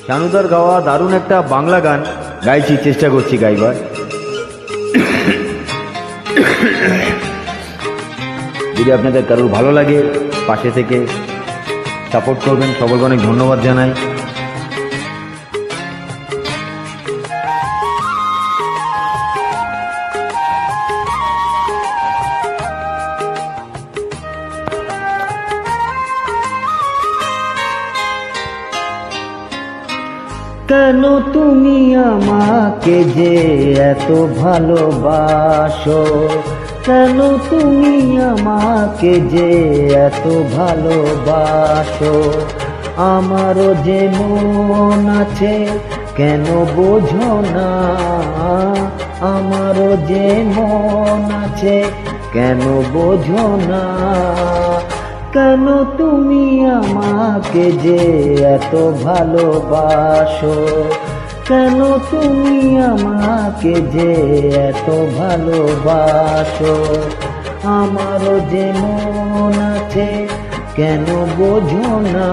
শানুদার গাওয়া দারুণ একটা বাংলা গান গাইছি, চেষ্টা করছি গাইবার। যদি আপনাদের কারোর ভালো লাগে পাশে থেকে সাপোর্ট করবেন, সকলকে অনেক ধন্যবাদ জানাই। কেন তুমি আমাকে যে এত ভালোবাসো, কেন তুমি আমাকে যে এত ভালোবাসো, আমারও যে মন আছে কেন বোঝো না, আমারও যে মন আছে কেন বোঝো না, কেন তুমি আমাকে যে এত ভালোবাসো, কেন তুমি আমাকে যে এত ভালোবাসো, আমারও যে মন আছে কেন বোঝো না,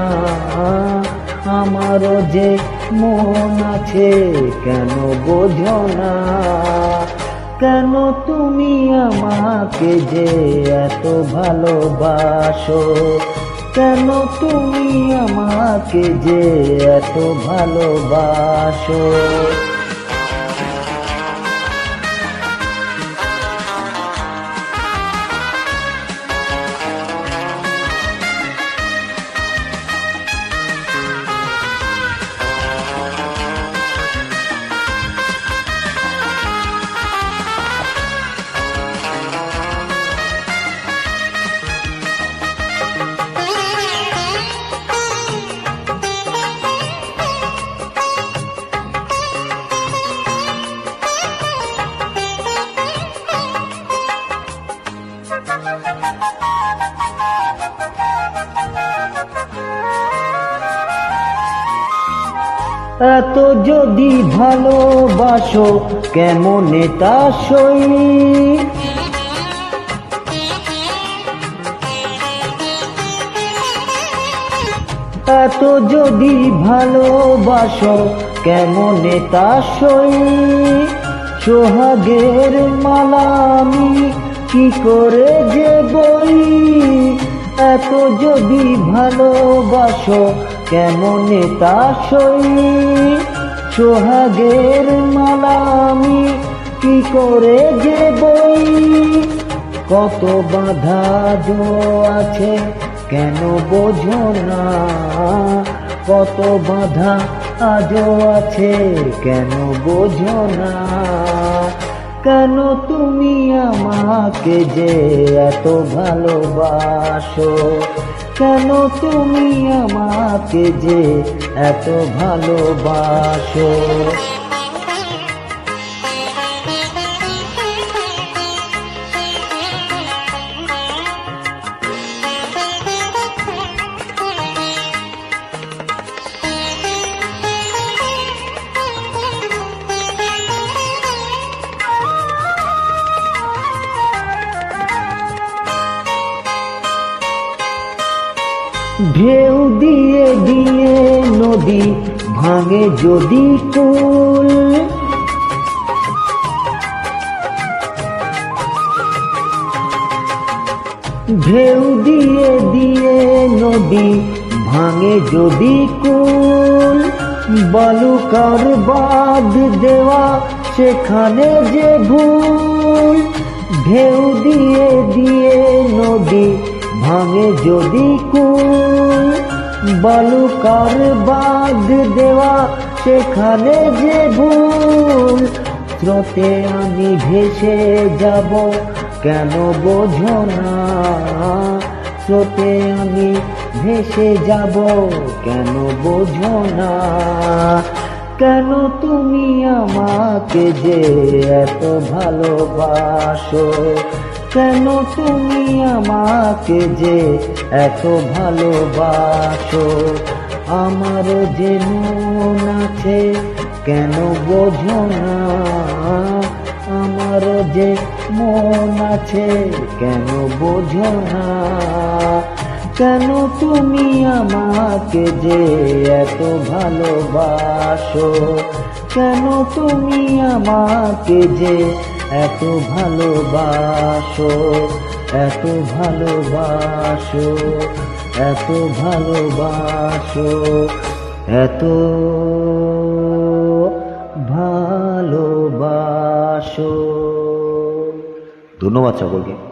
আমারও যে মন আছে কেন বোঝো না, কেন তুমি আমাকে যে এত ভালোবাসো, কেন তুমি আমাকে যে এত ভালোবাসো। এত যদি ভালোবাসো কেমনে তা সই, এত যদি ভালোবাসো কেমনে তা সই, সোহাগের মালা আমি কি করে যে বই, এত যদি ভালোবাসো কেমনে তা সই, সোহাগের মালা আমি কি করে যে বই, কত বাধা জো আছে কেন বোঝো না, কত বাধা আজও আছে কেন বোঝো না, কেন তুমি আমাকে যে এত ভালোবাসো, কেন তুমি আমাকে যে এত ভালোবাসো। ঢেউ দিয়ে দিয়ে নদী ভাঙে যদি কুল, ঢেউ দিয়ে দিয়ে নদী ভাঙে যদি কুল, বালুকার বাঁধ দেওয়া সেখানে যে ভুল, ঢেউ দিয়ে দিয়ে নদী ভাঙে যদি কুল, বালুকার বাঁধ দেওয়া সেখানে যে ভুল, স্রোতে আমি ভেসে যাব কেন বোঝো না, স্রোতে আমি ভেসে যাব কেন বোঝো না, কেন তুমি আমাকে যে এত ভালোবাসো, কেন তুমি আমাকে যে এত ভালোবাসো, আমার যে মন আছে কেন বোঝো না, আমার যে মন আছে কেন বোঝো না, কেন তুমি আমাকে যে এত ভালোবাসো, কেন তুমি আমাকে যে এত ভালোবাসো, এত ভালোবাসো, এত ভালোবাসো, এত ভালোবাসো। ধন্যবাদ সকলকে।